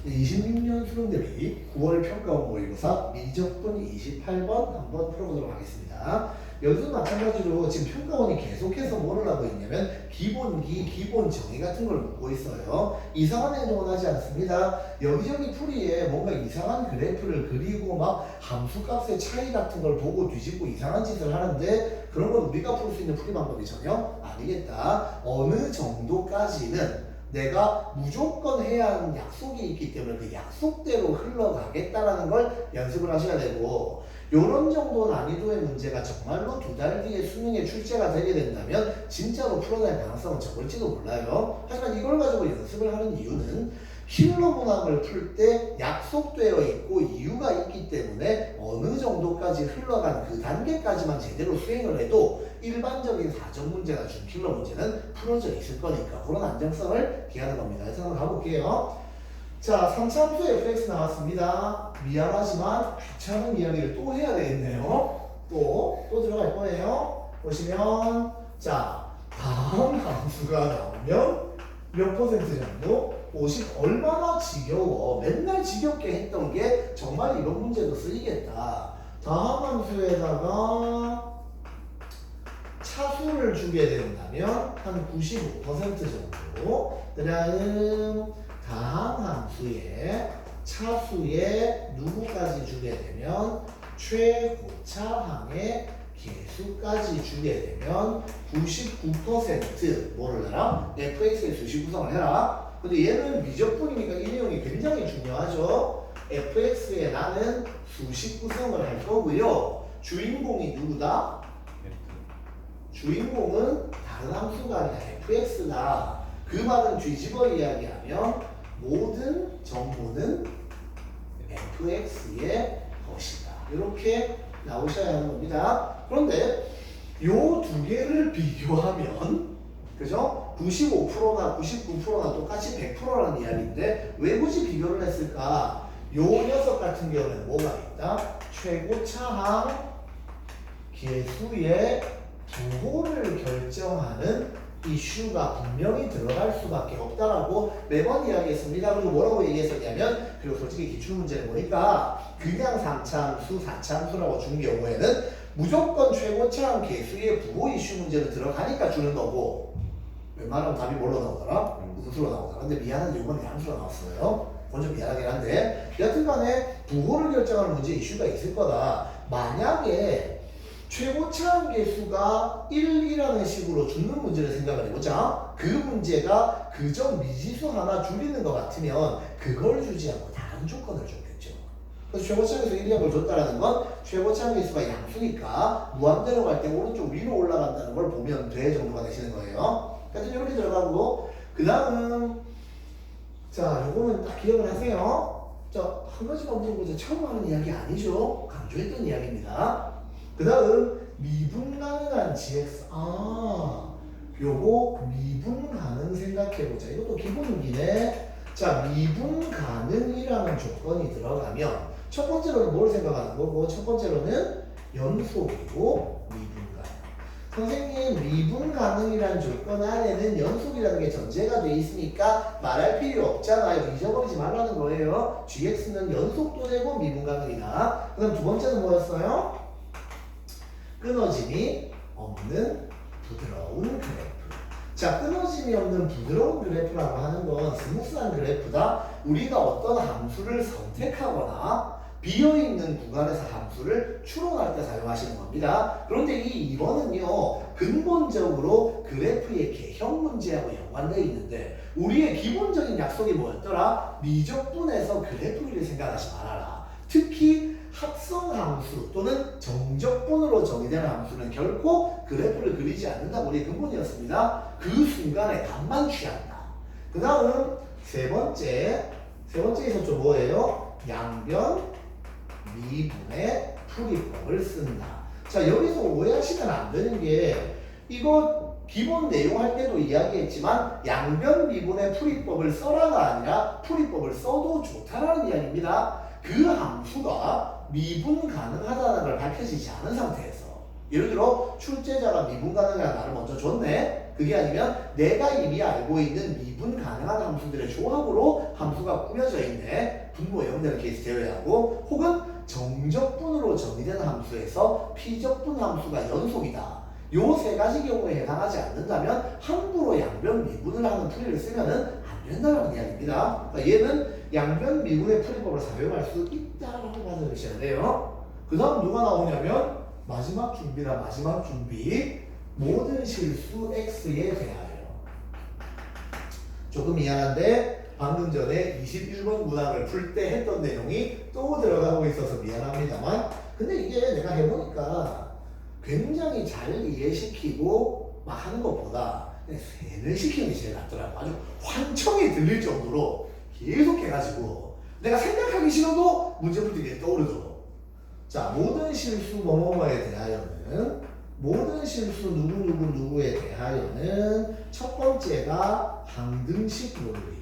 26년 수능대비 9월 평가원 모의고사 미적분 28번 한번 풀어보도록 하겠습니다. 여기도 마찬가지로 지금 평가원이 계속해서 뭐를 하고 있냐면 기본기, 기본 정의 같은 걸 묻고 있어요. 이상한 행동은 하지 않습니다. 여기저기 풀이에 뭔가 이상한 그래프를 그리고 막 함수값의 차이 같은 걸 보고 뒤집고 이상한 짓을 하는데 그런 건 우리가 풀 수 있는 풀이 방법이 전혀 아니겠다. 어느 정도까지는 내가 무조건 해야 하는 약속이 있기 때문에 그 약속대로 흘러가겠다라는 걸 연습을 하셔야 되고, 요런 정도 난이도의 문제가 정말로 2달 뒤에 수능에 출제가 되게 된다면 진짜로 풀어낼 가능성은 적을지도 몰라요. 하지만 이걸 가지고 연습을 하는 이유는 힐러 문항을 풀 때 약속되어 있고 이유가 있기 때문에 어느 정도까지 흘러간 그 단계까지만 제대로 수행을 해도 일반적인 사전 문제나 준킬러 문제는 풀어져 있을 거니까 그런 안정성을 기하는 겁니다. 그래서 한번 가볼게요. 자, 3차 함수 fx 나왔습니다. 미안하지만 귀찮은 이야기를 또 해야 되겠네요. 또 들어갈 거예요. 보시면 자, 다음 함수가 나오면 몇 퍼센트 정도? 50 얼마나 지겨워. 맨날 지겹게 했던 게 정말 이런 문제도 쓰이겠다. 다음 함수에다가 차수를 주게 된다면 한 95% 정도. 그 다음 다음 함수에 차수에 누구까지 주게 되면 최고차항의 개수까지 주게 되면 99% 뭐를 해라? fx의 수식 구성을 해라. 근데 얘는 미적분이니까 이 내용이 굉장히 중요하죠. fx에 나는 수식 구성을 할 거고요. 주인공이 누구다? 주인공은 다른 함수가 아니라 fx다. 그 말은 뒤집어 이야기하면 모든 정보는 fx의 것이다. 이렇게 나오셔야 하는 겁니다. 그런데 요 두 개를 비교하면 그죠? 95%나 99%나 똑같이 100%라는 이야기인데 왜 굳이 비교를 했을까? 요 녀석 같은 경우는 뭐가 있다? 최고차항 개수의 부호를 결정하는 이슈가 분명히 들어갈 수밖에 없다라고 매번 이야기했습니다. 그리고 뭐라고 얘기했었냐면, 그리고 솔직히 기출문제를 보니까 그냥 3차함수, 4차함수라고 준 경우에는 무조건 최고차항 개수의 부호 이슈 문제는 들어가니까 주는 거고, 웬만하면 답이 뭘로 나오더라? 음수로 나오더라. 근데 미안한데 이번에 양수로 나왔어요. 그건 좀 미안하긴 한데, 여튼간에 부호를 결정하는 문제 이슈가 있을 거다. 만약에 최고차항 개수가 1이라는 식으로 주는 문제를 생각을 해보자. 그 문제가 그저 미지수 하나 줄이는 것 같으면 그걸 주지 않고 다른 조건을 줬겠죠. 그래서 최고차항 개수 1이라는 걸 줬다는 건 최고차항 개수가 양수니까 무한대로 갈 때 오른쪽 위로 올라간다는 걸 보면 돼 정도가 되시는 거예요. 하여튼 이렇게 들어가고, 그 다음 자, 요거는 딱 기억을 하세요. 자, 한 가지만 물어보자. 처음 하는 이야기 아니죠. 강조했던 이야기입니다. 그 다음 미분 가능한 gx. 요거 미분 가능 생각해보자. 이것도 기본이네. 자, 미분 가능이라는 조건이 들어가면 첫 번째로는 뭘 생각하는 거고, 첫 번째로는 연속이고 미분 가능. 선생님, 미분 가능이라는 조건 안에는 연속이라는 게 전제가 돼 있으니까 말할 필요 없잖아요. 잊어버리지 말라는 거예요. gx는 연속도 되고 미분 가능이다. 그 다음 두 번째는 뭐였어요? 끊어짐이 없는 부드러운 그래프. 자, 끊어짐이 없는 부드러운 그래프라고 하는 건 스무스한 그래프다. 우리가 어떤 함수를 선택하거나 비어있는 구간에서 함수를 추론할 때 사용하시는 겁니다. 그런데 이 2번은요, 근본적으로 그래프의 개형 문제하고 연관되어 있는데 우리의 기본적인 약속이 뭐였더라? 미적분에서 그래프를 생각하지 말아라. 특히 합성함수 또는 정적분으로 정의되는 함수는 결코 그래프를 그리지 않는다고 우리의 근본이었습니다. 그 순간에 값만 취한다. 그 다음 세 번째 있었죠. 뭐예요? 양변 미분의 풀이법을 쓴다. 자, 여기서 오해하시면 안 되는 게, 이거 기본 내용 할 때도 이야기했지만 양변 미분의 풀이법을 써라가 아니라 풀이법을 써도 좋다라는 이야기입니다. 그 함수가 미분 가능하다는 걸 밝혀지지 않은 상태에서, 예를 들어 출제자가 미분 가능한 말을 먼저 줬네. 그게 아니면 내가 이미 알고 있는 미분 가능한 함수들의 조합으로 함수가 꾸며져 있네. 분모 0되는 케이스 제외하고, 혹은 정적분으로 정의된 함수에서 피적분 함수가 연속이다. 요 세 가지 경우에 해당하지 않는다면 함부로 양변 미분을 하는 풀이를 쓰면은 안 된다는 이야기입니다. 그러니까 얘는 양변 미분의 풀이법을 사용할 수 있다라고 받아들이셔야 돼요. 그 다음 누가 나오냐면 마지막 준비다. 마지막 준비. 모든 실수 x에 대하여. 조금 미안한데 방금 전에 21번 문항을 풀 때 했던 내용이 또 들어가고 있어서 미안합니다만, 근데 이게 내가 해보니까 굉장히 잘 이해시키고 막 하는 것보다 그냥 세뇌시키는 게 제일 낫더라고. 아주 환청이 들릴 정도로 계속 해가지고 내가 생각하기 싫어도 문제 풀 때 떠오르도록. 자, 모든 실수 뭐뭐뭐에 대하여는, 모든 실수 누구누구누구에 대하여는 첫 번째가 항등식 논리.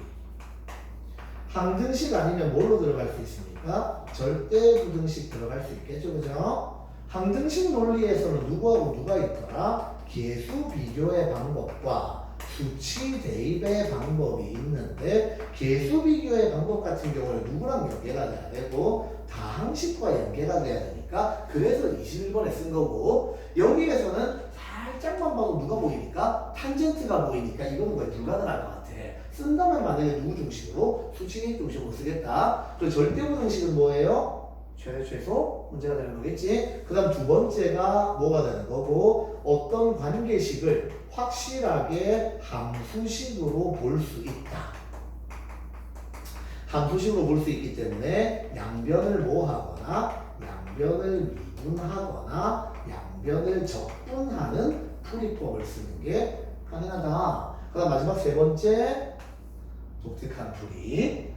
항등식 아니면 뭘로 들어갈 수 있습니까? 절대 부등식 들어갈 수 있겠죠, 그죠? 항등식 논리에서는 누구하고 누가 있더라? 계수 비교의 방법과 수치 대입의 방법이 있는데, 계수 비교의 방법 같은 경우는 누구랑 연계가 돼야 되고 다항식과 연계가 돼야 되니까, 그래서 21번에 쓴 거고, 여기에서는 살짝만 봐도 누가 보이니까? 탄젠트가 보이니까 이거는 거의 불가능할 것 같아. 쓴다면 만약에 누구 중심으로? 수치식 중심으로 쓰겠다. 그리고 절대부등식은 뭐예요? 최소 문제가 되는 거겠지. 그 다음 두 번째가 뭐가 되는 거고, 어떤 관계식을 확실하게 함수식으로 볼 수 있다. 함수식으로 볼 수 있기 때문에 양변을 뭐 하거나 양변을 미분하거나 양변을 적분하는 풀이법을 쓰는 게 가능하다. 그 다음 마지막 세 번째, 독특한 풀이.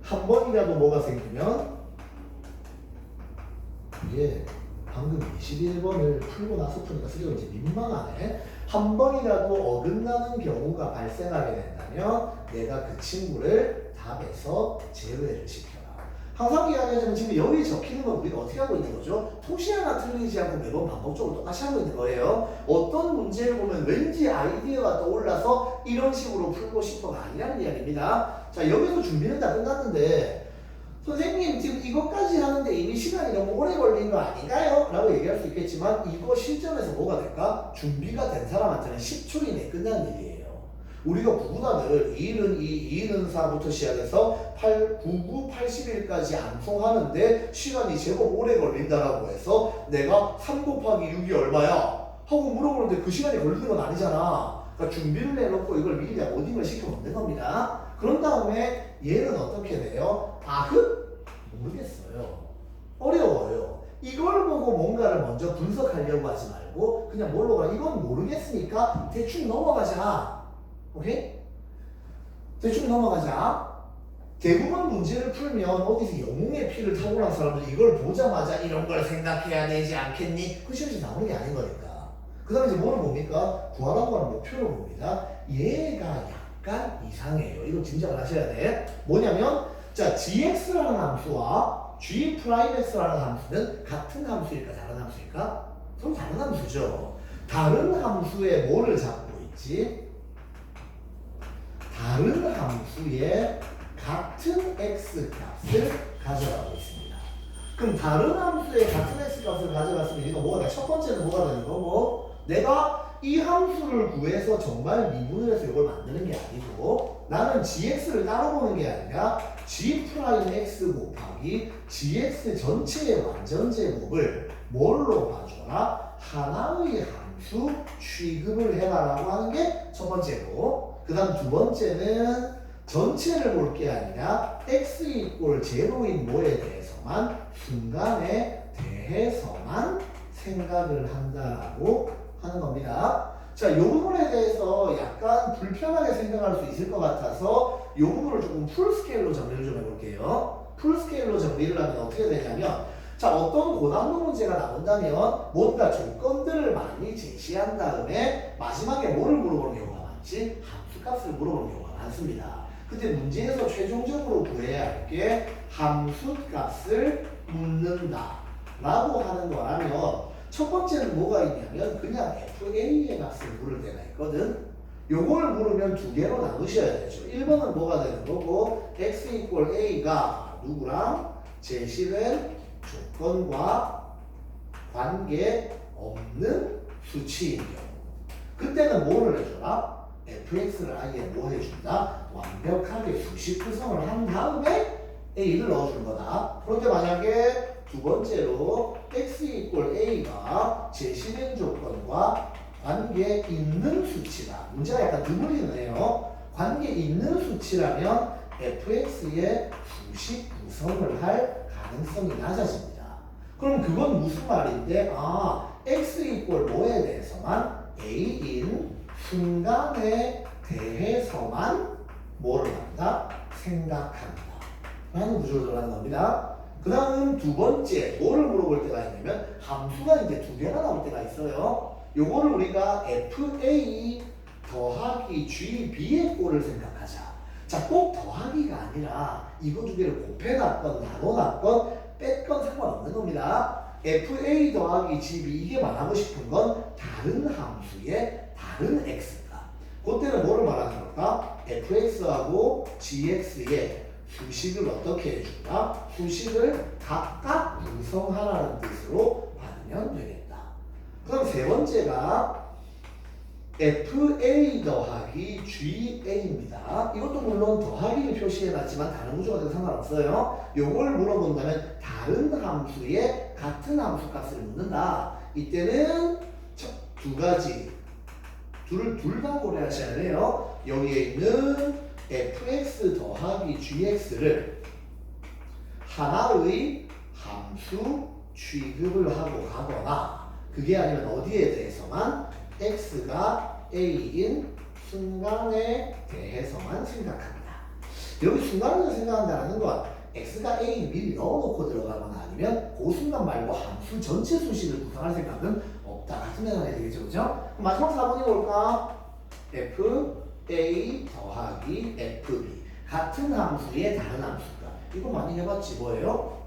한 번이라도 뭐가 생기면, 이게 방금 21번을 풀고 나서 푸니까 쓰기가 이제 민망하네. 한 번이라도 어긋나는 경우가 발생하게 된다면 내가 그 친구를 답에서 제외를 시켜라. 항상 이야기하자면 지금 여기 적히는 건 우리가 어떻게 하고 있는 거죠? 토시 하나 틀리지 않고 매번 반복적으로 똑같이 하고 있는 거예요. 어떤 문제를 보면 왠지 아이디어가 떠올라서 이런 식으로 풀고 싶어가 아니라는 이야기입니다. 자, 여기서 준비는 다 끝났는데 선생님 지금 이것까지 하는데 이미 시간이 너무 오래 걸린 거 아닌가요? 라고 얘기할 수 있겠지만, 이거 실전에서 뭐가 될까? 준비가 된 사람한테는 10초 이내에 끝나는 일이에요. 우리가 구구단을 2는 2, 2는 4부터 시작해서 99, 81까지 암송하는데 시간이 제법 오래 걸린다라고 해서 내가 3 곱하기 6이 얼마야? 하고 물어보는데 그 시간이 걸리는 건 아니잖아. 그러니까 준비를 해놓고 이걸 미리 그냥 어딩을 시켜놓는 겁니다. 그런 다음에 얘는 어떻게 돼요? 모르겠어요. 어려워요. 이걸 보고 뭔가를 먼저 분석하려고 하지 말고 그냥 뭘로 가? 이건 모르겠으니까 대충 넘어가자. 오케이? 대충 넘어가자. 대부분 문제를 풀면 어디서 영웅의 피를 타고난 사람들이 이걸 보자마자 이런 걸 생각해야 되지 않겠니? 그 시험에서 나오는 게 아닌 거니까. 그 다음에 이제 뭐를 봅니까? 구하라고 하는 목표를 봅니다. 얘가 약간 이상해요. 이거 짐작을 하셔야 돼. 뭐냐면, 자, gx라는 함수와 g'x라는 함수는 같은 함수일까 다른 함수일까? 서로 다른 함수죠. 다른 함수에 뭐를 잡고 있지? 다른 함수에 같은 x 값을 가져가고 있습니다. 그럼 다른 함수에 같은 x 값을 가져갔으면 이거 뭐가 돼? 첫 번째는 뭐가 되는 거고, 내가 이 함수를 구해서 정말 미분을 해서 이걸 만드는 게 아니고, 나는 gx를 따로 보는 게 아니라 g'x 곱하기 gx 전체의 완전 제곱을 뭘로 봐줘라? 하나의 함수 취급을 해라라고 하는 게 첫 번째고, 그 다음 두 번째는 전체를 볼 게 아니라 x 이꼴 제로인 뭐에 대해서만, 순간에 대해서만 생각을 한다라고 하는 겁니다. 자, 이 부분에 대해서 약간 불편하게 생각할 수 있을 것 같아서 이 부분을 조금 풀스케일로 정리를 좀 해볼게요. 풀스케일로 정리를 하면 어떻게 되냐면, 자, 어떤 고난도 문제가 나온다면 뭔가 조건들을 많이 제시한 다음에 마지막에 뭐를 물어보는 경우가 많지? 함수값을 물어보는 경우가 많습니다. 근데 문제에서 최종적으로 구해야 할 게 함수값을 묻는다 라고 하는 거라면, 첫 번째는 뭐가 있냐면 그냥 FA의 값을 물을 때가 있거든. 요걸 물으면 두 개로 나누셔야 되죠. 1번은 뭐가 되는 거고 x 이퀄 a가 누구랑 제시된 조건과 관계 없는 수치인 경우 그때는 뭐를 해줘라? fx를 아예 뭐 해준다? 완벽하게 수식 구성을 한 다음에 a를 넣어주는 거다. 그런데 만약에 두 번째로 x 이퀄 a가 제시된 조건과 관계 있는 수치다. 문제가 약간 드물리네요. 관계 있는 수치라면 fx의 수식 구성을 할 가능성이 낮아집니다. 그럼 그건 무슨 말인데? x 이퀄 뭐에 대해서만 a인 순간에 대해서만 뭐를 한다? 생각한다. 라는 구조를 들어가는 겁니다. 그 다음 두 번째 뭐를 물어볼 때가 있냐면 함수가 이제 두 개가 나올 때가 있어요. 요거를 우리가 fa 더하기 gb의 꼴을 생각하자. 자, 꼭 더하기가 아니라 이거 두 개를 곱해놨건 나눠놨건 뺐건 상관없는 겁니다. fa 더하기 gb 이게 말하고 싶은 건 다른 함수의 다른 x가. 그때는 뭐를 말하는 걸까? fx하고 gx의 수식을 어떻게 해준다? 수식을 각각 구성하라는 뜻으로 받으면 되겠다. 그럼 세 번째가 fa 더하기 ga입니다. 이것도 물론 더하기를 표시해놨지만 다른 구조가 돼도 상관없어요. 요걸 물어본다면 다른 함수의 같은 함수 값을 묻는다. 이때는 두 가지 둘 다 고려하셔야 돼요. 여기에 있는 fx 더하기 gx를 하나의 함수 취급을 하고 가거나 그게 아니면 어디에 대해서만 x가 a인 순간에 대해서만 생각한다. 여기 순간을 생각한다는 건 x가 a인 미리 넣어놓고 들어가거나 아니면 그 순간 말고 함수 전체 수식을 구성할 생각은 없다. 같은 데 나와야 되겠죠, 그죠? 마지막 4번이 뭘까? a 더하기 fb 같은 함수의 다른 함수가 이거 많이 해봤지. 뭐예요?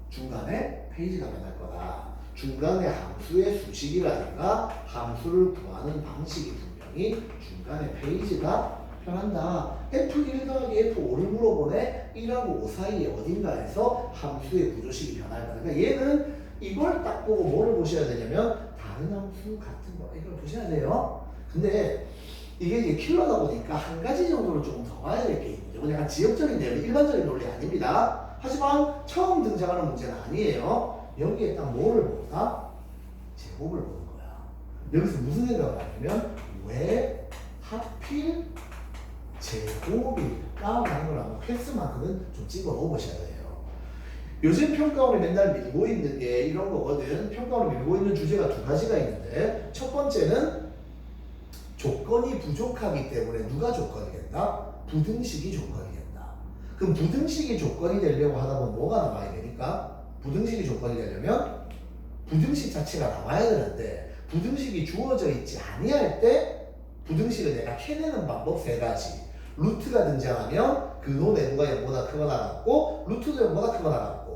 중간에 페이지가 변할 거다. 중간에 함수의 수식이라든가 함수를 구하는 방식이 분명히 중간에 페이지가 변한다. f1 더하기 f5를 물어보네. 1하고 5 사이에 어딘가에서 함수의 구조식이 변할 거다. 그러니까 얘는 이걸 딱 보고 뭐를 보셔야 되냐면 다른 함수 같은 거 이걸 보셔야 돼요. 근데 이게 이제 킬러다 보니까 한 가지 정도는 조금 더 봐야 될 게 있는데 이건 약간 지역적인 내용, 일반적인 논리 아닙니다. 하지만 처음 등장하는 문제는 아니에요. 여기에 딱 뭐를 볼까? 제곱을 보는 거야. 여기서 무슨 생각을 하냐면 왜 하필 제곱일까? 라는 걸 한번 퀘스트만큼은 좀 찍어 놓으셔야 돼요. 요즘 평가원이 맨날 밀고 있는 게 이런 거거든. 평가원이 밀고 있는 주제가 두 가지가 있는데 첫 번째는 조건이 부족하기 때문에 누가 조건이 된다? 부등식이 조건이 된다. 그럼 부등식이 조건이 되려고 하다 보면 뭐가 나와야 되니까? 부등식이 조건이 되려면 부등식 자체가 나와야 되는데 부등식이 주어져 있지 아니할 때 부등식을 내가 캐내는 방법 세 가지. 루트가 등장하면 근호 내부가 0보다 크거나 같고 루트도 0보다 크거나 같고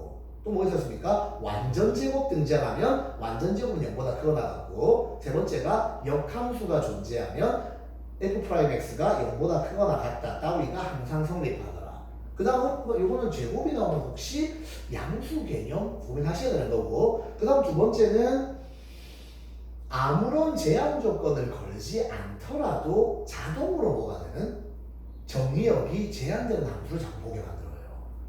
또 뭐 있었습니까? 완전 제곱 등장하면 완전 제곱은 0보다 크거나 같고 세 번째가 역함수가 존재하면 f'x가 0보다 크거나 같다. 따위가 항상 성립하더라. 그 다음 이거는 제곱이 나오면 혹시 양수 개념 고민하셔야 되는 거고 그 다음 두 번째는 아무런 제한 조건을 걸지 않더라도 자동으로 뭐가 되는 정의역이 제한되는 함수를 자꾸 보게 만들어요.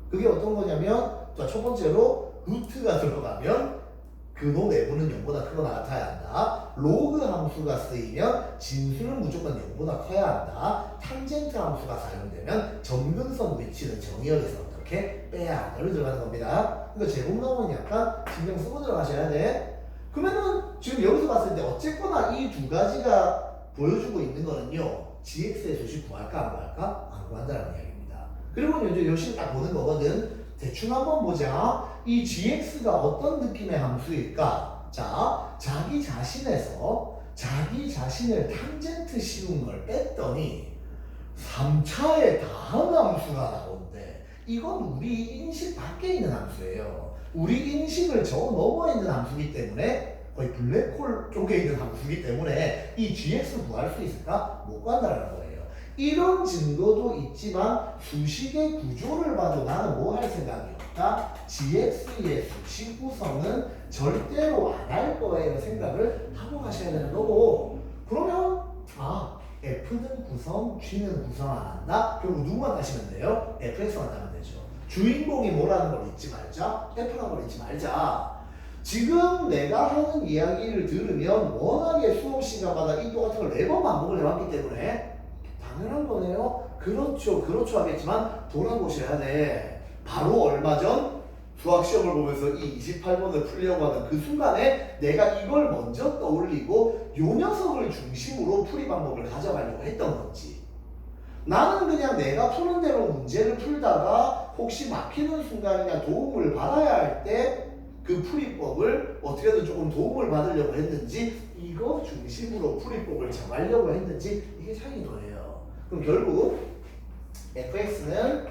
그게 어떤 거냐면 자, 첫 번째로 루트가 들어가면 근호 내부는 0보다 크거나 같아야 한다. 로그 함수가 쓰이면 진수는 무조건 0보다 커야 한다. 탕젠트 함수가 사용되면 점근선 위치는 정의역에서 어떻게 빼야 한다를 들어가는 겁니다. 그러니까 제곱 나오면 약간 신경 쓰고 들어가셔야 돼. 그러면은 지금 여기서 봤을 때 어쨌거나 이 두 가지가 보여주고 있는 거는요. gx의 수식 구할까 안 구할까? 안 구한다는 이야기입니다. 그리고 이제 열심히 딱 보는 거거든. 대충 한번 보자. 이 gx가 어떤 느낌의 함수일까? 자, 자기 자신에서 자기 자신을 탕젠트 씌운 걸 뺐더니 3차에 다음 함수가 나오는데 이건 우리 인식 밖에 있는 함수예요. 우리 인식을 저 넘어 있는 함수이기 때문에 거의 블랙홀 쪽에 있는 함수이기 때문에 이 gx 구할 수 있을까? 못 구한다는 거예요. 이런 증거도 있지만 수식의 구조를 봐도 나는 뭐 할 생각이 없다. gx의 수식 구성은 절대로 안 할 거예요 생각을 하고 가셔야 되는 거고, 그러면 f는 구성, g는 구성 안 한다? 결국 누구만 따시면 돼요? fx만 따면 되죠. 주인공이 뭐라는 걸 잊지 말자. f라는 걸 잊지 말자. 지금 내가 하는 이야기를 들으면 워낙에 수업 시간마다 이 똑같은 걸 4번 반복을 해왔기 때문에 당연한 거네요. 그렇죠, 그렇죠 하겠지만 돌아보셔야 돼. 바로 얼마 전 수학 시험을 보면서 이 28번을 풀려고 하는 그 순간에 내가 이걸 먼저 떠올리고 요 녀석을 중심으로 풀이 방법을 가져가려고 했던 건지, 나는 그냥 내가 푸는 대로 문제를 풀다가 혹시 막히는 순간이나 도움을 받아야 할 때 그 풀이법을 어떻게든 조금 도움을 받으려고 했는지, 이거 중심으로 풀이법을 정하려고 했는지, 이게 차이인 거예요. 그럼 결국 fx는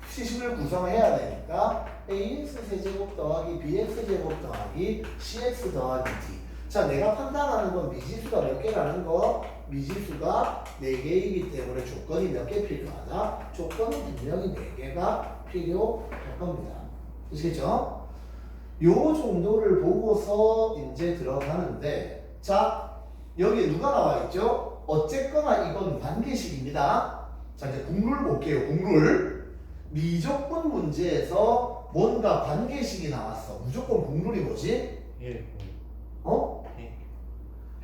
수식을 구성해야 되니까 ax 세제곱 더하기 bx 제곱 더하기 cx 더하기 d. 자, 내가 판단하는 건 미지수가 몇 개라는 거, 미지수가 4개이기 때문에 조건이 몇 개 필요하다? 조건은 분명히 4개가 필요할 겁니다. 아시겠죠? 요 정도를 보고서 이제 들어가는데, 자, 여기에 누가 나와 있죠? 어쨌거나 이건 관계식입니다. 자, 이제 국룰 볼게요. 국룰. 미적분 문제에서 뭔가 관계식이 나왔어. 무조건 국룰이 뭐지? 어?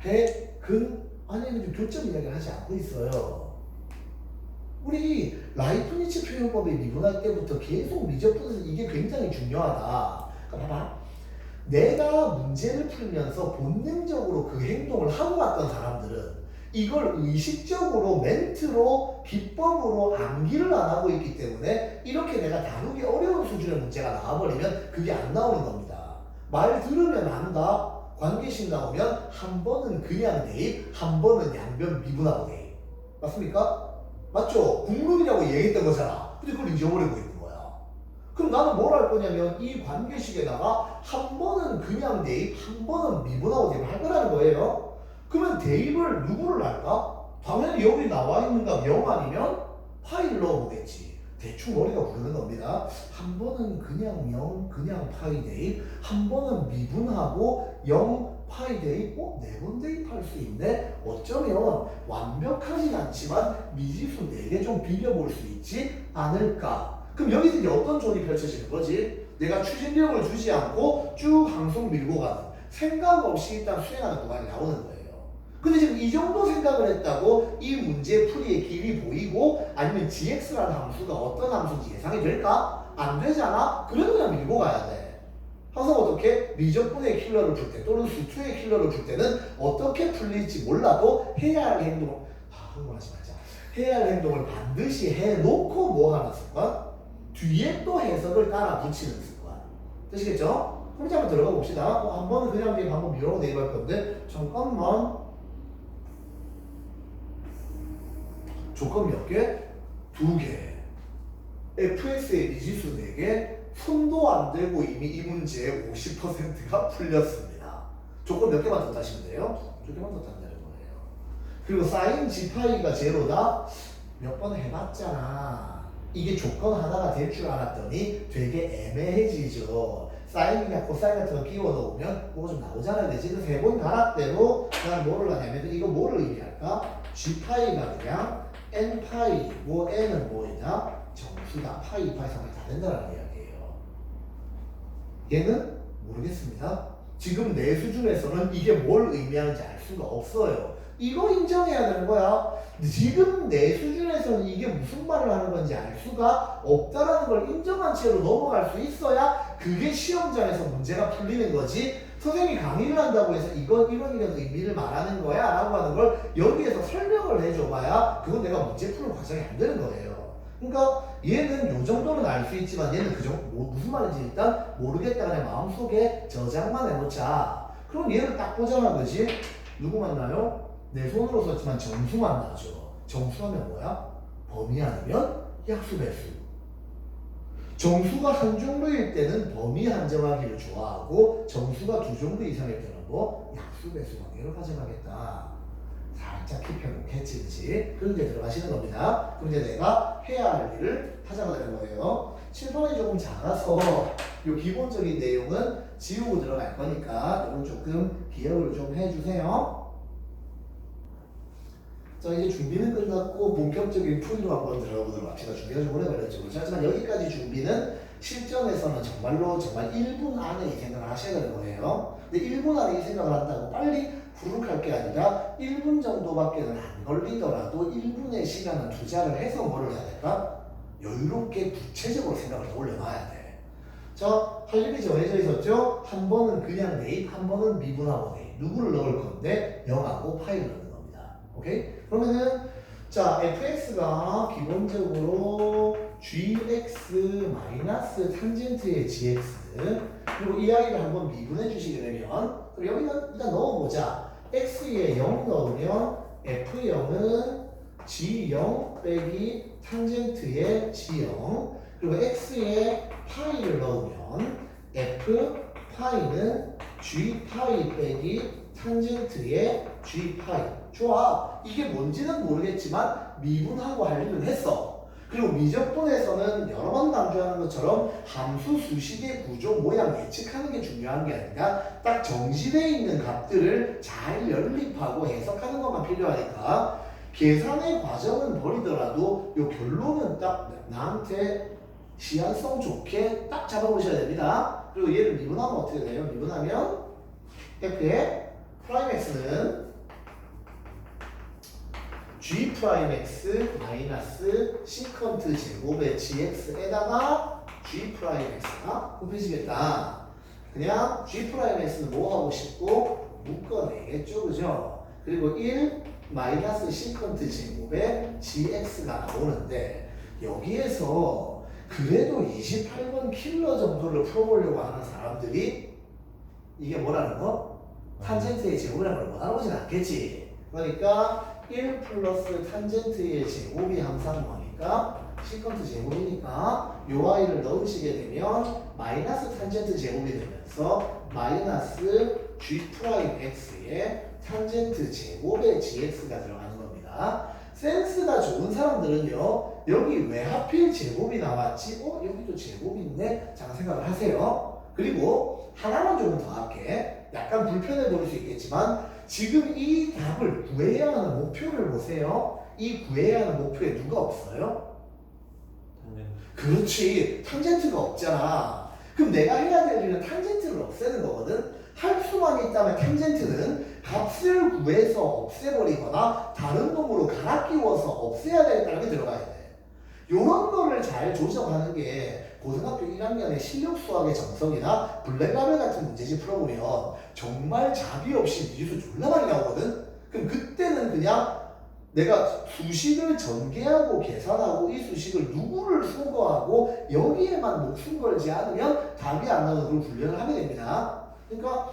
해, 근, 아니, 근데 교점 이야기를 하지 않고 있어요. 우리 라이프니츠 표현법의 미분할 때부터 계속 미적분에서 이게 굉장히 중요하다. 그러니까 봐봐. 내가 문제를 풀면서 본능적으로 그 행동을 하고 왔던 사람들은 이걸 의식적으로 멘트로 기법으로 암기를 안 하고 있기 때문에 이렇게 내가 다루기 어려운 수준의 문제가 나와버리면 그게 안 나오는 겁니다. 말 들으면 안다. 관계식 나오면 한 번은 그냥 대입, 한 번은 양변 미분하고 대입. 맞습니까? 맞죠? 국룰이라고 얘기했던 거잖아. 근데 그걸 잊어버리고 있는 거야. 그럼 나는 뭘 할 거냐면 이 관계식에다가 한 번은 그냥 대입, 한 번은 미분하고 대입을 할 거라는 거예요. 그러면 대입을 누구를 할까? 당연히 여기 나와 있는 거 0 아니면 파이를 넣어보겠지. 대충 머리가 부르는 겁니다. 한 번은 그냥 0, 그냥 파이 대입, 한 번은 미분하고 0, 파이 대입, 4번 대입할 수 있네? 어쩌면 완벽하진 않지만 미지수 4개 좀 비벼볼 수 있지 않을까? 그럼 여기서 이제 어떤 조언이 펼쳐지는 거지? 내가 추진력을 주지 않고 쭉 항속 밀고 가는, 생각 없이 일단 수행하는 구간이 나오는 거예요. 근데 지금 이 정도 생각을 했다고 이 문제 풀이의 길이 보이고 아니면 gx라는 함수가 어떤 함수인지 예상이 될까? 안 되잖아? 그래도 그냥 밀고 가야 돼. 항상 어떻게? 미적분의 킬러를 풀 때 또는 수투의 킬러를 풀 때는 어떻게 풀릴지 몰라도 해야 할 행동을, 흥분하지 말자. 해야 할 행동을 반드시 해놓고 뭐 하는 습관? 뒤에 또 해석을 따라 붙이는 습관. 되시겠죠? 그럼 이제 한번 들어가 봅시다. 한 번은 그냥 이제 방법 이러고 대입할 건데, 잠깐만. 조건 몇 개? 2개. fx의 미지수 4개. 손도 안 대고 이미 이 문제의 50%가 풀렸습니다. 조건 몇 개만 더 따시면 돼요? 2개만 더 따면 되는 거예요. 그리고 사인 g파이가 제로다? 몇 번 해봤잖아. 이게 조건 하나가 될 줄 알았더니 되게 애매해지죠. 사인이나 코사인 같은 거 끼워 넣으면 뭐가 좀 나오잖아요. 그래서 3번 가락대로 난 뭐를 하냐면 이거 뭐를 의미할까? g파이가 그냥 n파이, 뭐 n은 뭐이다? 정수다. 파이, 파이 상관이 다 된다는 이야기예요. 얘는 모르겠습니다. 지금 내 수준에서는 이게 뭘 의미하는지 알 수가 없어요. 이거 인정해야 되는 거야. 지금 내 수준에서는 이게 무슨 말을 하는 건지 알 수가 없다라는 걸 인정한 채로 넘어갈 수 있어야 그게 시험장에서 문제가 풀리는 거지. 선생님이 강의를 한다고 해서 이건 이런 의미를 말하는 거야 라고 하는 걸 여기에서 설명을 해줘봐야 그건 내가 문제 푸는 과정이 안 되는 거예요. 그러니까 얘는 요 정도는 알 수 있지만 얘는 그 정도 무슨 말인지 일단 모르겠다 그냥 마음속에 저장만 해놓자. 그럼 얘를 딱 보잖아. 그지? 누구 만나요? 내 손으로 썼지만 정수 만나죠. 정수하면 뭐야? 범위 아니면 약수 배수. 정수가 한 종류일 때는 범위 한정하기를 좋아하고 정수가 두 종류 이상일 때는 뭐 약수, 배수 관계로 가져가겠다. 살짝 킵해놓겠지, 그치? 그런 데 들어가시는 겁니다. 그럼 이제 내가 해야 할 일을 하자가 되는 거예요. 칠판이 조금 작아서 이 기본적인 내용은 지우고 들어갈 거니까 이건 조금 기억을 좀 해주세요. 자, 이제 준비는 끝났고 본격적인 풀이로 한번 들어가 보도록 합시다. 준비가 좀 오래 걸렸죠. 그렇죠? 하지만 여기까지 준비는 실전에서는 정말 1분 안에 이 생각을 하셔야 되는 거예요. 근데 1분 안에 이 생각을 한다고 빨리 후루룩 할 게 아니라 1분 정도밖에는 안 걸리더라도 1분의 시간을 투자를 해서 뭐를 해야 될까? 여유롭게 구체적으로 생각을 올려놔야 돼. 자, 할 일이 정해져 있었죠? 한 번은 그냥 네입, 한 번은 미분하고 네입. 누구를 넣을 건데 0하고 파이를 넣는 겁니다. 오케이? 그러면은 자, fx가 기본적으로 gx 마이너스 탄젠트의 gx 그리고 이 아이를 한번 미분해 주시게 되면 여기는 일단 넣어보자. x에 0 넣으면 f0은 g0 빼기 탄젠트의 g0 그리고 x에 파이를 넣으면 f 파이는 g 파이 빼기 탄젠트의 g 파이. 좋아. 이게 뭔지는 모르겠지만 미분하고 할 일은 했어. 그리고 미적분에서는 여러 번 강조하는 것처럼 함수 수식의 구조 모양 예측하는 게 중요한 게 아니라 딱 정시되어 있는 값들을 잘 연립하고 해석하는 것만 필요하니까 계산의 과정은 버리더라도 이 결론은 딱 나한테 시한성 좋게 딱 잡아보셔야 됩니다. 그리고 얘를 미분하면 어떻게 돼요? 미분하면 f의 프라임 x는 g 프라임 x 마이너스 시컨트 제곱의 gx에다가 g 프라임 x가 곱해지겠다. 그냥 g 프라임 x는 뭐 하고 싶고 묶어내겠죠, 그죠? 그리고 1 마이너스 시컨트 제곱의 gx가 나오는데 여기에서 그래도 28번 킬러 정도를 풀어보려고 하는 사람들이 이게 뭐라는 거? 탄젠트의 제곱이라는 걸 못 알아보진 않겠지. 그러니까 1 플러스 탄젠트의 제곱이 항상 뭐니까? 시컨트 제곱이니까 요 아이를 넣으시게 되면 마이너스 탄젠트 제곱이 되면서 마이너스 g 프라임 x의 탄젠트 제곱의 gx가 들어가는 겁니다. 센스가 좋은 사람들은요, 여기 왜 하필 제곱이 나왔지? 여기도 제곱이 있네? 잠깐 생각을 하세요. 그리고 하나만 조금 더 할게. 약간 불편해 보일 수 있겠지만 지금 이 답을 구해야 하는 목표를 보세요. 이 구해야 하는 목표에 누가 없어요? 그렇지. 탄젠트가 없잖아. 그럼 내가 해야 될 일은 탄젠트를 없애는 거거든. 할 수만 있다면 탄젠트는 값을 구해서 없애버리거나 다른 놈으로 갈아 끼워서 없애야 되겠다는 게 들어가야 돼. 요런 거를 잘 조정하는 게 고등학교 1학년의 실력 수학의 정석이나 블랙라벨 같은 문제집 풀어보면 정말 자비 없이 미지수 졸라 많이 나오거든? 그럼 그때는 그냥 내가 수식을 전개하고 계산하고 이 수식을 누구를 수거하고 여기에만 목숨 걸지 않으면 답이 안 나오는 그런 훈련을 하게 됩니다. 그러니까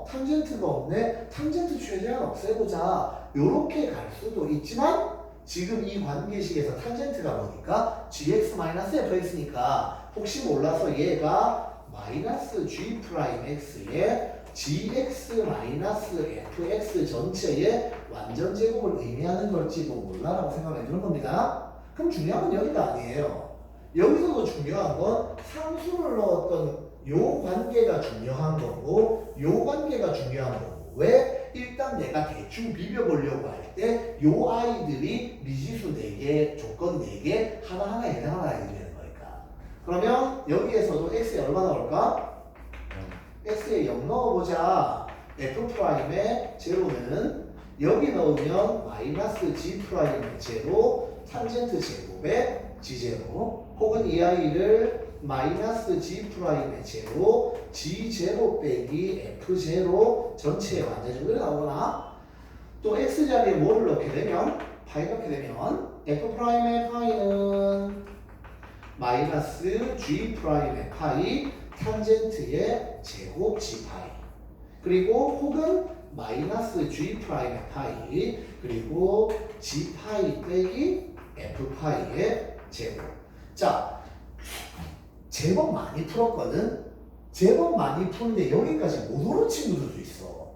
탄젠트가 없네? 탄젠트 최대한 없애보자. 요렇게 갈 수도 있지만 지금 이 관계식에서 탄젠트가 뭐니까 gx-fx니까 혹시 몰라서 얘가 마이너스 g 프라임 x의 gx-fx 전체의 완전 제곱을 의미하는 걸지도 몰라라고 생각해 주는 겁니다. 그럼 중요한 건 여기가 아니에요. 여기서도 중요한 건 상수를 넣었던 요 관계가 중요한 거고 요 관계가 중요한 거고 왜? 일단 내가 대충 비벼보려고 할 때 요 아이들이 미지수 4개, 조건 4개 하나하나 해당하는 아이들이 되는 거니까. 그러면 여기에서도 x에 얼마 나올까? x에 0 넣어보자. f'의 제로는 여기 넣으면 마이너스 g'의 제로 탄젠트 제곱의 g제로 혹은 이 아이를 마이너스 g'의 제로 g제로 빼기 f제로 전체의 완전제곱이 나오거나 또 x자리에 뭐를 넣게 되면 파이 넣게 되면 f'의 파이는 마이너스 g'의 파이 탄젠트의 제곱 g파이 그리고 혹은 마이너스 g'의 파이 그리고 g파이 빼기 f파이의 제곱. 자 제법 많이 풀었거든. 제법 많이 푸는데 여기까지 못 오는 친구들도 있어.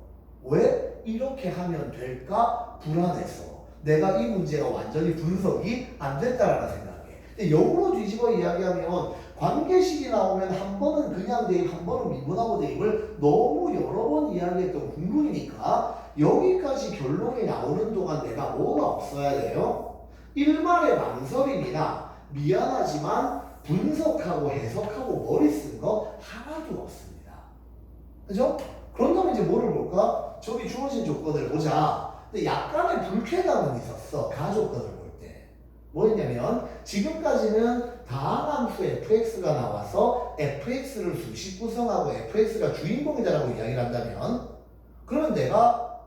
왜? 이렇게 하면 될까? 불안해서. 내가 이 문제가 완전히 분석이 안 됐다라는 생각에. 근데 역으로 뒤집어 이야기하면 관계식이 나오면 한 번은 그냥 대입, 한 번은 미분하고 대입을 너무 여러 번 이야기했던 국룰이니까 여기까지 결론이 나오는 동안 내가 뭐가 없어야 돼요? 일말의 망설임이나 미안하지만 분석하고 해석하고 머리 쓴 거 하나도 없습니다. 그죠? 그런다면 이제 뭐를 볼까? 저기 주어진 조건을 보자. 근데 약간의 불쾌감은 있었어. 가조건을 볼 때. 뭐였냐면 지금까지는 다항함수 fx가 나와서 fx를 수식 구성하고 fx가 주인공이다라고 이야기를 한다면 그러면 내가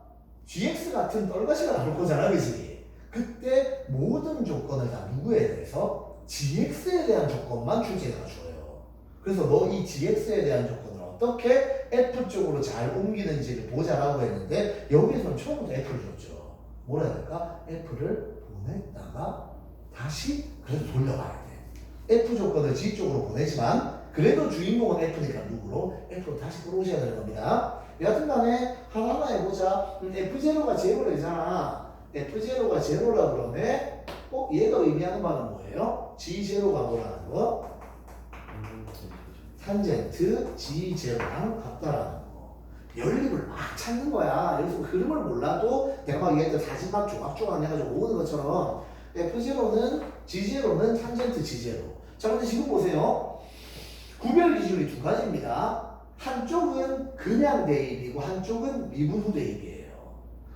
gx 같은 떨거시가 나올 거잖아. 그치? 그때 모든 조건을 다 누구에 대해서? gx에 대한 조건만 출제해서 줘요. 그래서 너 이 gx에 대한 조건을 어떻게 f 쪽으로 잘 옮기는지를 보자라고 했는데 여기서는 처음부터 f를 줬죠. 뭐라 해야 될까? f를 보냈다가 다시 그래도 돌려가야 돼. f 조건을 g 쪽으로 보내지만 그래도 주인공은 f니까 누구로? f로 다시 끌어오셔야 되는 겁니다. 여하튼간에 하나하나 해보자. f0가 제로로 되잖아. f0가 제로라 그러네. 얘가 의미하는 바는 뭐예요? g0가 뭐라는 거? 탄젠트 g0랑 같다라는 거. 연립을 막 찾는 거야. 여기서 그림을 몰라도 내가 막 얘기했던 사진 막 조각조각 해가지고 모으는 것처럼 f0는 g0는 탄젠트 g0. 자, 근데 지금 보세요. 구별 기준이 두 가지입니다. 한쪽은 그냥 대입이고 한쪽은 미분 대입이에요.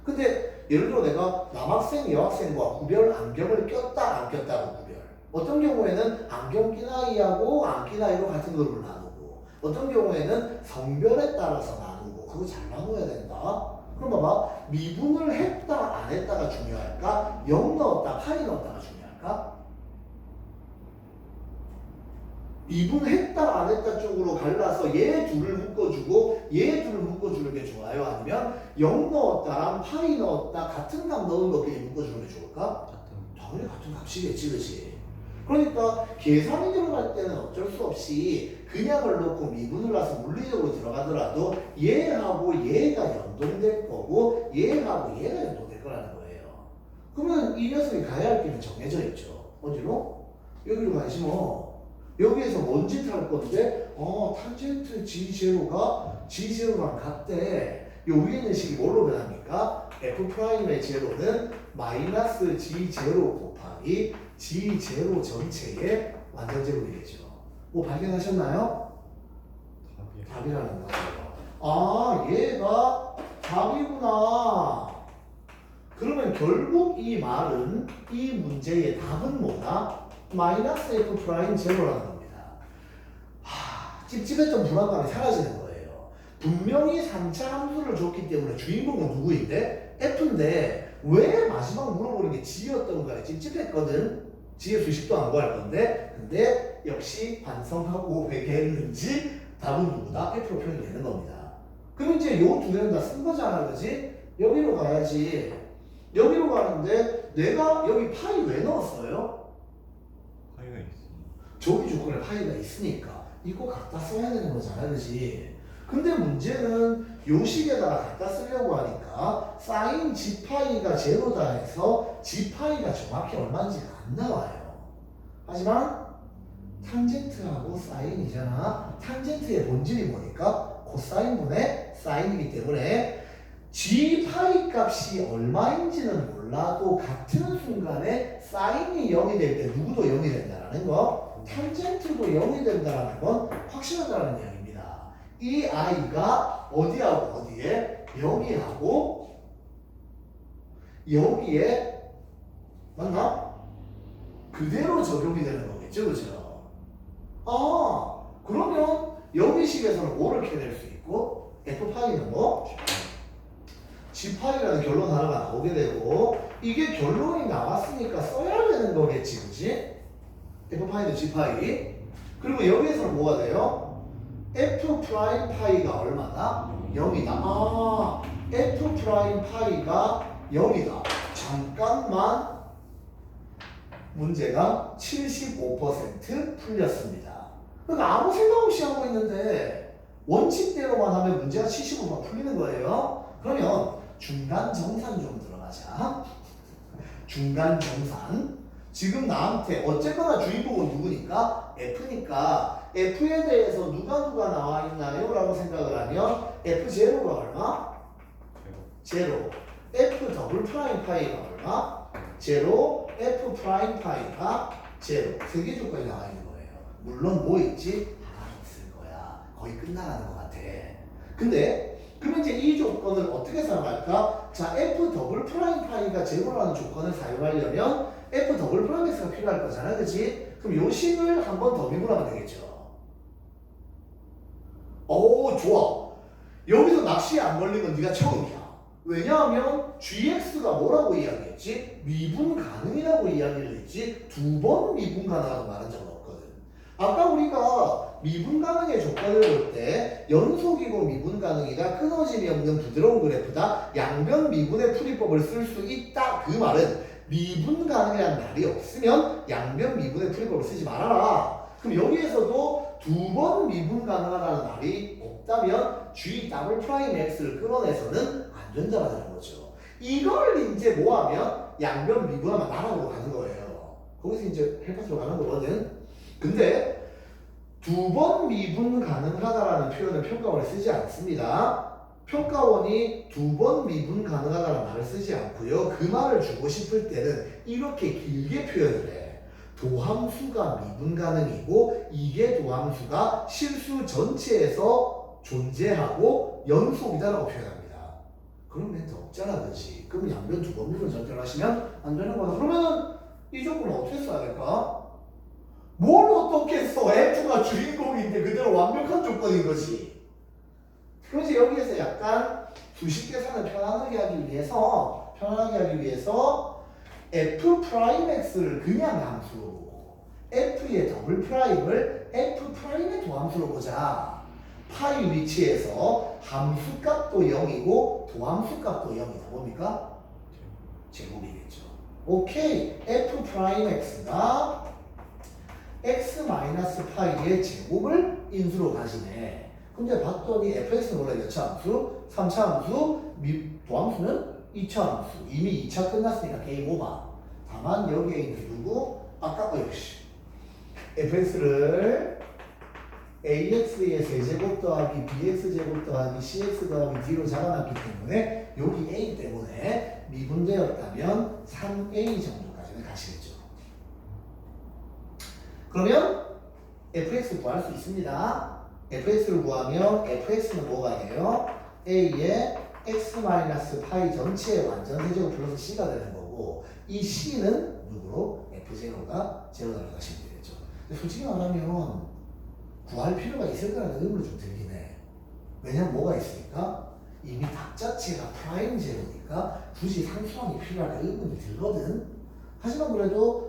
근데 예를 들어 내가 남학생, 여학생과 구별 안경을 꼈다 안 꼈다고 구별. 어떤 경우에는 안경 낀 아이하고 안 낀 아이로 같은 그룹을 나누고 어떤 경우에는 성별에 따라서 나누고 그거 잘 나눠야 된다. 그럼 봐봐. 미분을 했다 안 했다가 중요할까? 0 넣었다 파이 넣었다가 중요할까? 미분했다 안 했다 쪽으로 갈라서 얘 둘을 묶어주고 얘 둘을 묶어주는 게 좋아요? 아니면 0 넣었다랑 파이 넣었다 같은 값 넣은 거 그냥 묶어주는 게 좋을까? 당연히 같은 값이겠지, 그치? 그러니까 계산이 들어갈 때는 어쩔 수 없이 그냥을 넣고 미분을 해서 물리적으로 들어가더라도 얘하고 얘가 연동될 거고 얘하고 얘가 연동될 거라는 거예요. 그러면 이 녀석이 가야 할 길은 정해져 있죠. 어디로? 여기로 가야지 뭐. 여기에서 뭔 짓 할 건데, 탄젠트 G0가 G0랑 같대. 요 위에 있는 식이 뭘로 변합니까? F'의 제로는 마이너스 G0 곱하기 G0 전체의 완전 제곱이겠죠. 뭐 발견하셨나요? 답이라는 거예요. 아, 얘가 답이구나. 그러면 결국 이 말은 이 문제의 답은 뭐다? 마이너스 F 프라임 제로라는 겁니다. 찝찝했던 불안감이 사라지는 거예요. 분명히 3차 함수를 줬기 때문에 주인공은 누구인데? F인데 왜 마지막 물어보는 게 G였던 거야? 찝찝했거든. G의 수식도 안 구할 건데 근데 역시 반성하고 회개했는지 답은 누구다? F로 표현되는 겁니다. 그럼 이제 요 두 개는 다 쓴 거잖아, 그지? 여기로 가야지. 여기로 가는데 내가 여기 파이 왜 넣었어요? 파이가 있어. 조기 조건에 파이가 있으니까 이거 갖다 써야 되는 거잖아, 그지? 근데 문제는 요 식에다가 갖다 쓰려고 하니까 사인 G파이가 제로다 해서 G파이가 정확히 얼마인지가 안 나와요. 하지만 탄젠트하고 사인이잖아. 탄젠트의 본질이 뭐니까? 코사인분의 사인이기 때문에 G파이 값이 얼마인지는 몰라도 같은 순간에 사인이 0이 될 때 누구도 0이 된다는 거, 탄젠트도 0이 된다는 건 확실하다는 이야기입니다. 이 아이가 어디하고 어디에? 여기하고 여기에 맞나? 그대로 적용이 되는 거겠죠, 그죠? 그러면 여기 식에서는 5를 캐낼 수 있고 F파이는 뭐? G파이라는 결론 하나가 나오게 되고 이게 결론이 나왔으니까 써야 되는 거겠지, 그치? F파이는 G파이. 그리고 여기에서는 뭐가 돼요? F'파이가 얼마다? 0이다. F'파이가 0이다. 잠깐만 문제가 75% 풀렸습니다. 그러니까 아무 생각 없이 하고 있는데 원칙대로만 하면 문제가 75만 풀리는 거예요. 그러면 중간 정산 좀 들어가자. 중간 정산. 지금 나한테 어쨌거나 주인공은 누구니까? F니까 F에 대해서 누가 나와 있나요? 라고 생각을 하면 F0가 얼마? 제로. F 더블 프라임 파이가 얼마? 제로. F 프라임 파이가 제로. 세 개 조건이 나와 있는 거예요. 물론 뭐 있지? 하나 없을 거야. 거의 끝나가는 것 같아. 근데 그러면 이제 이 조건을 어떻게 사용할까? 자, F 더블 프라임 파이가 제로라는 조건을 사용하려면 F 더블 프라임 X가 필요할 거잖아, 그치? 그럼 요 식을 한 번 더 미분하면 되겠죠. 오, 좋아. 여기서 낚시에 안 걸린 건 네가 처음이야. 왜냐하면 GX가 뭐라고 이야기했지? 미분 가능이라고 이야기를 했지 두 번 미분 가능하다고 말한 적은 없거든. 아까 우리가 미분 가능의 조건을 볼 때 연속이고 미분 가능이다, 끊어짐이 없는 부드러운 그래프다, 양변 미분의 풀이법을 쓸 수 있다. 그 말은 미분 가능이라는 말이 없으면 양변 미분의 풀이법을 쓰지 말아라. 그럼 여기에서도 두 번 미분 가능하다는 말이 없다면 G 더블 프라임 X를 끌어내서는 안 된다는 거죠. 이걸 이제 뭐하면 양변 미분하면 나락으로 가는 거예요. 거기서 이제 헬파스로 가는 거거든. 근데 두 번 미분 가능하다라는 표현을 평가원에 쓰지 않습니다. 평가원이 두 번 미분 가능하다는 말을 쓰지 않고요. 그 말을 주고 싶을 때는 이렇게 길게 표현을 해. 도함수가 미분 가능이고 이게 도함수가 실수 전체에서 존재하고 연속이다라고 표현합니다. 그럼 멘트 없잖아, 그렇지? 그럼 양변 두 번 미분 전제를 하시면 안 되는 거다. 그러면 이 조건은 어떻게 써야 될까? 뭘 어떻게 써? F가 주인공인데 그대로 완벽한 조건인 거지. 그래서 여기에서 약간 수식 계산을 편안하게 하기 위해서 F 프라임 X를 그냥 함수로 F의 더블 프라임을 F 프라임의 도함수로 보자. 파이 위치에서 함수 값도 0이고 도함수 값도 0이다. 뭡니까? 제곱이겠죠. 오케이. F 프라임 X가 X 마이너스 파이의 제곱을 인수로 가지네. 근데 봤더니 fx는 원래 몇 차 함수? 3차 함수, 도함수는 2차 함수. 이미 2차 끝났으니까 게임 오버. 다만 여기에 있는 누구? 아까 역시 fx를 ax의 세제곱 더하기 bx제곱 더하기 cx 더하기 d로 잡아놨기 때문에 여기 a 때문에 미분되었다면 3a 정도까지는 가시겠죠. 그러면 fx 구할 수 있습니다. fx를 구하면 fx는 뭐가 돼요? a의 x-파이 전체의 완전 세제곱 플러스 c가 되는 거고 이 c는 누구로? f0가 0으로 가시면 되겠죠. 근데 솔직히 말하면 구할 필요가 있을 거라는 의문이 좀 들긴 해. 왜냐면 뭐가 있으니까? 이미 답 자체가 프라임 제로니까 굳이 상수항이 필요한 의문이 들거든. 하지만 그래도